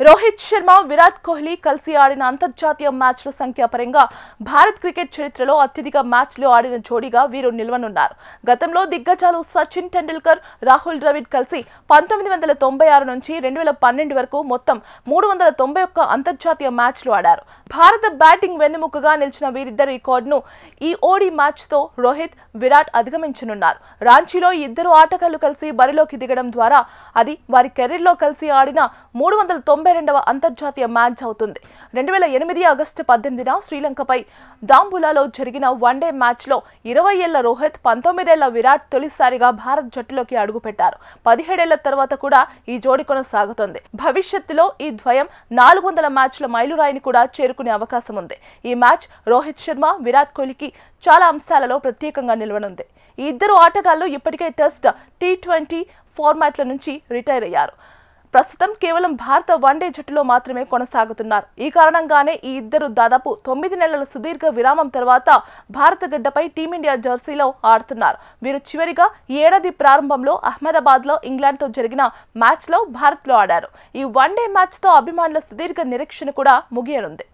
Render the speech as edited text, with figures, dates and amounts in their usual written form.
రోహిత్ శర్మ, విరాట్ కోహ్లీ కలిసి ఆడిన అంతర్జాతీయ మ్యాచ్ల సంఖ్య పరంగా భారత్ క్రికెట్ చరిత్రలో అత్యధిక మ్యాచ్లు ఆడిన జోడీగా వీరు నిలవనున్నారు. గతంలో దిగ్గజాలు సచిన్ టెండూల్కర్, రాహుల్ ద్రవిడ్ కలిసి 1996 నుంచి 2012 వరకు మొత్తం 391 అంతర్జాతీయ మ్యాచ్లు ఆడారు. భారత బ్యాటింగ్ వెన్నెముకగా నిలిచిన వీరిద్దరి రికార్డును ఈ ఓడి మ్యాచ్తో రోహిత్, విరాట్ అధిగమించనున్నారు. రాంచీలో ఇద్దరు ఆటగాళ్లు కలిసి బరిలోకి దిగడం ద్వారా అది వారి కెరీర్లో కలిసి ఆడిన 392వ అంతర్జాతీయ మ్యాచ్ అవుతుంది. 2008 ఆగస్టు 18న శ్రీలంకపై డాంబులాలో జరిగిన వన్డే మ్యాచ్లో 20 ఏళ్ల రోహిత్, 19 ఏళ్ల విరాట్ తొలిసారిగా భారత్ జట్టులోకి అడుగుపెట్టారు. 17 ఏళ్ల తర్వాత కూడా ఈ జోడి కొనసాగుతోంది. భవిష్యత్తులో ఈ ద్వయం 400 మ్యాచ్ల మైలురాయిని కూడా చేరుకునే అవకాశం ఉంది. ఈ మ్యాచ్ రోహిత్ శర్మ, విరాట్ కోహ్లీకి చాలా అంశాలలో ప్రత్యేకంగా నిలవనుంది. ఈ ఇద్దరు ఆటగాళ్లు ఇప్పటికే టెస్ట్, టీ20 ఫార్మాట్ల నుంచి రిటైర్ అయ్యారు. ప్రస్తుతం కేవలం భారత వన్డే జట్టులో మాత్రమే కొనసాగుతున్నారు. ఈ కారణంగానే ఈ ఇద్దరు దాదాపు 9 నెలల సుదీర్ఘ విరామం తర్వాత భారత గడ్డపై టీమిండియా జెర్సీలో ఆడుతున్నారు. వీరు చివరిగా ఈ ఏడాది ప్రారంభంలో అహ్మదాబాద్లో ఇంగ్లాండ్తో జరిగిన మ్యాచ్లో భారత్లో ఆడారు. ఈ వన్డే మ్యాచ్తో అభిమానుల సుదీర్ఘ నిరీక్షణ కూడా ముగియనుంది.